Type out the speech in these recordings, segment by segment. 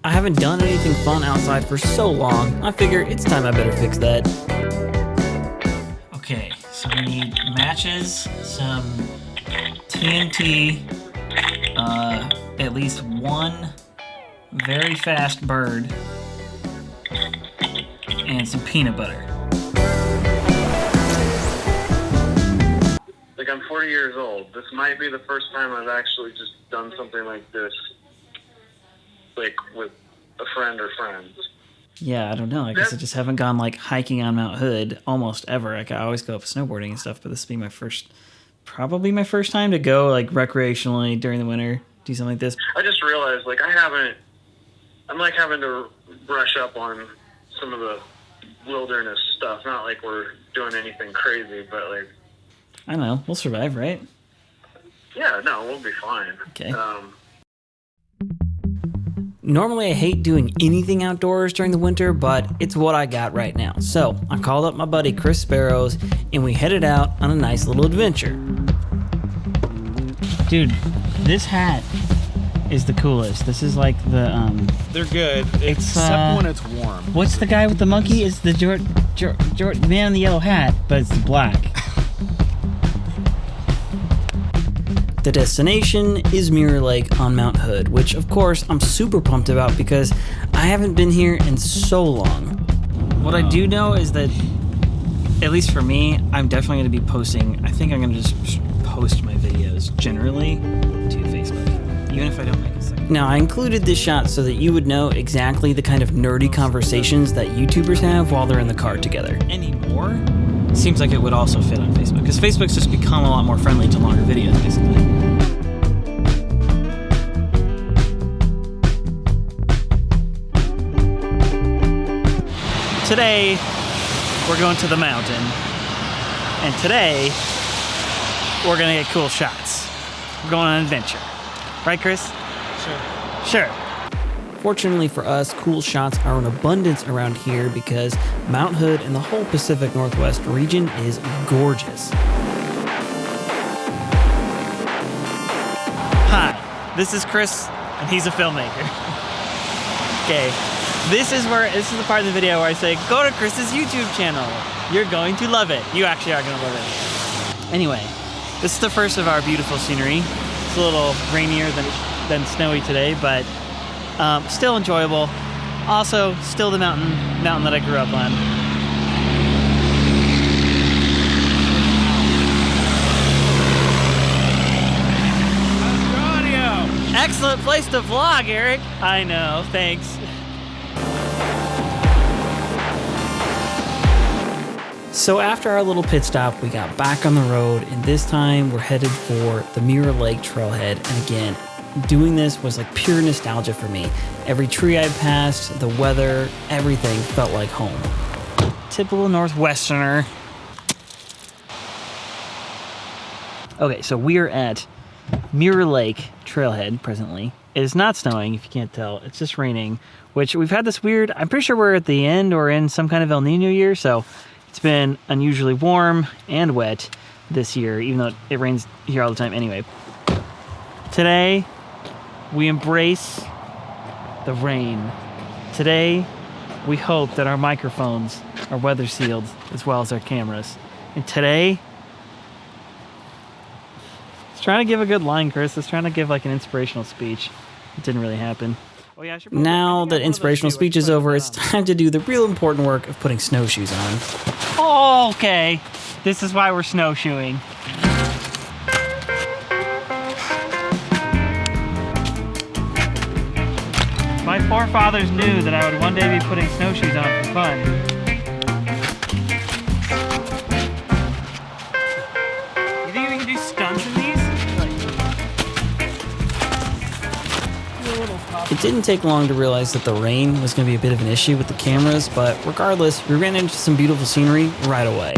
I haven't done anything fun outside for so long, I figure it's time I better fix that. Okay, so we need matches, some TNT, at least one very fast bird, and some peanut butter. Like, I'm 40 years old. This might be the first time I've actually just done something like this, like, with a friend or friends. Yeah, I don't know. I guess I just haven't gone, like, hiking on Mount Hood almost ever. Like, I always go up snowboarding and stuff, but this will be probably my first time to go, like, recreationally during the winter, do something like this. I just realized, like, I'm, like, having to brush up on some of the wilderness stuff. Not like we're doing anything crazy, but, like... I don't know. We'll survive, right? Yeah, no, we'll be fine. Okay. Normally I hate doing anything outdoors during the winter, but it's what I got right now. So I called up my buddy Chris Sparrows, and we headed out on a nice little adventure. Dude, this hat is the coolest. This is like the They're good, except when it's warm. What's the guy with the monkey? It's the man in the yellow hat, but it's black. The destination is Mirror Lake on Mount Hood, which of course I'm super pumped about because I haven't been here in so long. What I do know is that, at least for me, I'm definitely going to be posting, I think I'm going to just post my videos generally to Facebook, even if I don't make a second. Now I included this shot so that you would know exactly the kind of nerdy conversations that YouTubers have while they're in the car together. Anymore? Seems like it would also fit on Facebook, because Facebook's just become a lot more friendly to longer videos, basically. Today, we're going to the mountain, and today, we're gonna get cool shots. We're going on an adventure. Right, Chris? Sure. Fortunately for us, cool shots are in abundance around here because Mount Hood and the whole Pacific Northwest region is gorgeous. Hi, this is Chris, and he's a filmmaker. Okay, this is the part of the video where I say, go to Chris's YouTube channel. You're going to love it. You actually are going to love it. Anyway, this is the first of our beautiful scenery. It's a little rainier than snowy today, but still enjoyable. Also, still the mountain that I grew up on. How's your audio? Excellent place to vlog, Eric. I know, thanks. So after our little pit stop, we got back on the road, and this time we're headed for the Mirror Lake trailhead. And again, doing this was like pure nostalgia for me. Every tree I passed, the weather, everything felt like home. Typical Northwesterner. Okay, so we're at Mirror Lake trailhead presently. It is not snowing, if you can't tell. It's just raining, which we've had this weird, I'm pretty sure we're at the end or in some kind of El Nino year, so it's been unusually warm and wet this year, even though it rains here all the time anyway. Today, we embrace the rain. Today, we hope that our microphones are weather sealed as well as our cameras. And today, I was trying to give a good line, Chris. I was trying to give like an inspirational speech. It didn't really happen. Oh, yeah, now that inspirational speech is over, it's time to do the real important work of putting snowshoes on. Oh, okay. This is why we're snowshoeing. My forefathers knew that I would one day be putting snowshoes on for fun. You think we can do stunts in these? It didn't take long to realize that the rain was going to be a bit of an issue with the cameras, but regardless, we ran into some beautiful scenery right away.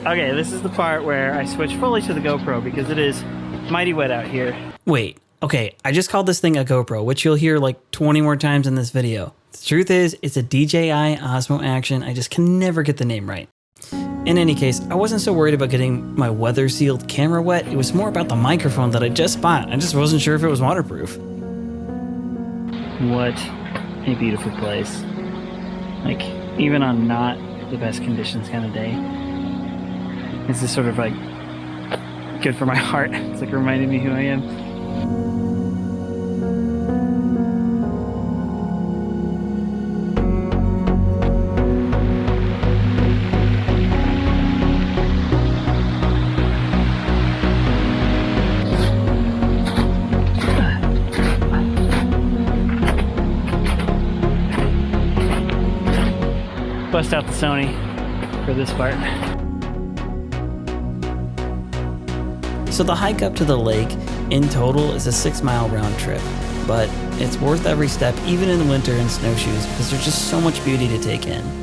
Okay, this is the part where I switch fully to the GoPro because it is mighty wet out here. Wait, Okay, I just called this thing a GoPro, which you'll hear like 20 more times in this video. The truth is, it's a DJI Osmo Action. I just can never get the name right. In any case, I wasn't so worried about getting my weather-sealed camera wet. It was more about the microphone that I just bought. I just wasn't sure if it was waterproof. What a beautiful place. Like, even on not the best conditions kind of day, this is sort of like good for my heart. It's like reminding me who I am. Bust out the Sony for this part. So the hike up to the lake in total is a 6-mile round trip, but it's worth every step, even in winter and snowshoes, because there's just so much beauty to take in.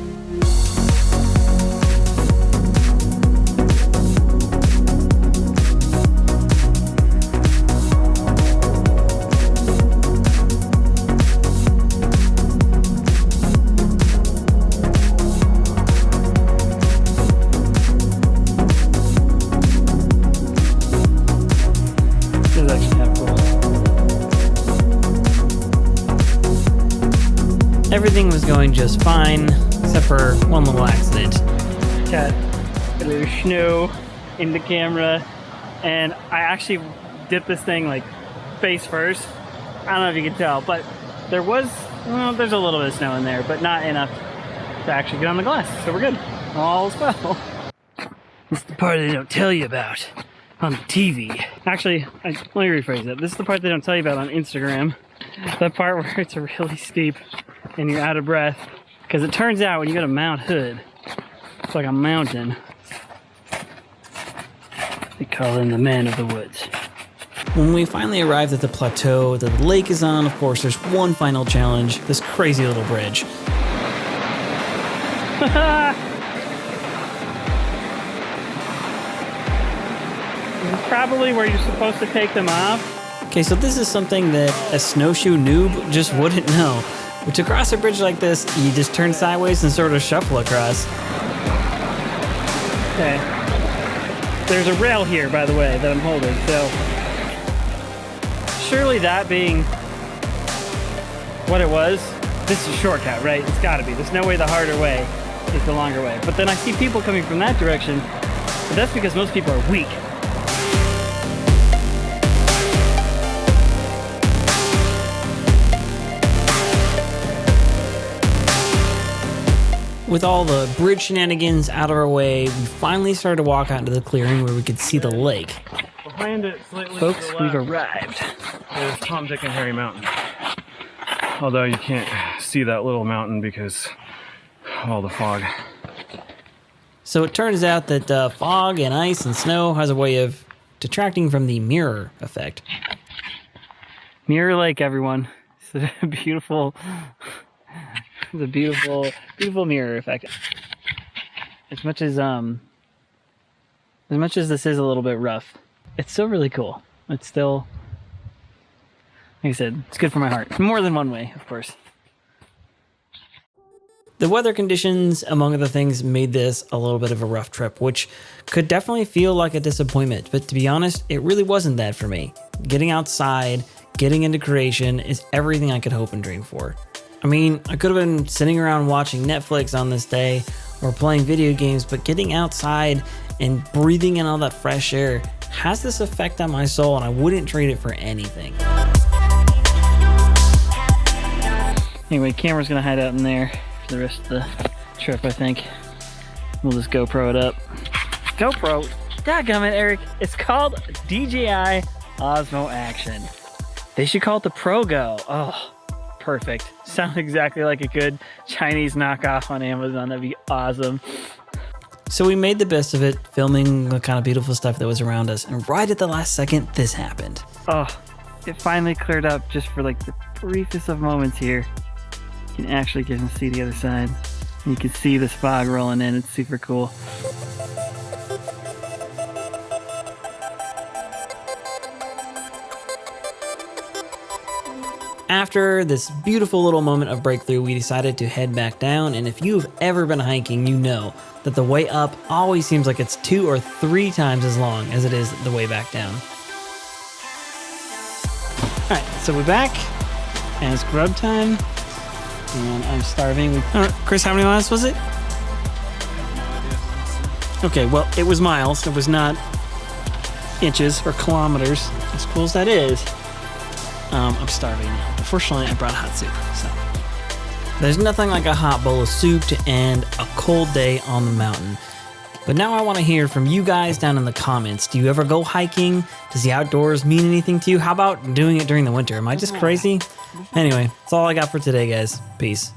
Everything was going just fine, except for one little accident. Got a little snow in the camera, and I actually dipped this thing like face first. I don't know if you can tell, but there's a little bit of snow in there, but not enough to actually get on the glass, so we're good. All's well. This is the part they don't tell you about on the TV. Actually, let me rephrase that. This is the part they don't tell you about on Instagram. That part where it's really steep and you're out of breath. Because it turns out when you go to Mount Hood, it's like a mountain. They call them the men of the woods. When we finally arrived at the plateau that the lake is on, of course, there's one final challenge, this crazy little bridge. This is probably where you're supposed to take them off. Okay, so this is something that a snowshoe noob just wouldn't know. But to cross a bridge like this, you just turn sideways and sort of shuffle across. Okay. There's a rail here, by the way, that I'm holding, so surely that being what it was, this is a shortcut, right? It's gotta be. There's no way the harder way is the longer way. But then I see people coming from that direction, but that's because most people are weak. With all the bridge shenanigans out of our way, we finally started to walk out into the clearing where we could see the lake. Behind it, slightly Folks, to the we've left, arrived. there's Tom, Dick, and Harry Mountain. Although you can't see that little mountain because of all the fog. So it turns out that fog and ice and snow has a way of detracting from the mirror effect. Mirror Lake, everyone. It's a beautiful... It's a beautiful, beautiful mirror effect. As much as this is a little bit rough, it's still really cool. It's still, like I said, it's good for my heart. More than one way, of course. The weather conditions, among other things, made this a little bit of a rough trip, which could definitely feel like a disappointment. But to be honest, it really wasn't that for me. Getting outside, getting into creation is everything I could hope and dream for. I mean, I could have been sitting around watching Netflix on this day or playing video games, but getting outside and breathing in all that fresh air has this effect on my soul, and I wouldn't trade it for anything. Anyway, camera's gonna hide out in there for the rest of the trip, I think. We'll just GoPro it up. GoPro? Dadgummit, Eric. It's called DJI Osmo Action. They should call it the Pro Go. Oh. Perfect. Sounds exactly like a good Chinese knockoff on Amazon. That'd be awesome. So we made the best of it, filming the kind of beautiful stuff that was around us. And right at the last second, this happened. Oh, it finally cleared up just for like the briefest of moments here. You can actually get to see the other side. And you can see the fog rolling in. It's super cool. After this beautiful little moment of breakthrough, we decided to head back down, and if you've ever been hiking, you know that the way up always seems like it's 2 or 3 times as long as it is the way back down. Alright, so we're back, and it's grub time, and I'm starving. Chris, how many miles was it? Okay, well, it was miles, it was not inches or kilometers, as cool as that is. I'm starving now. Fortunately, I brought hot soup, so. There's nothing like a hot bowl of soup to end a cold day on the mountain. But now I want to hear from you guys down in the comments. Do you ever go hiking? Does the outdoors mean anything to you? How about doing it during the winter? Am I just crazy? Anyway, that's all I got for today, guys. Peace.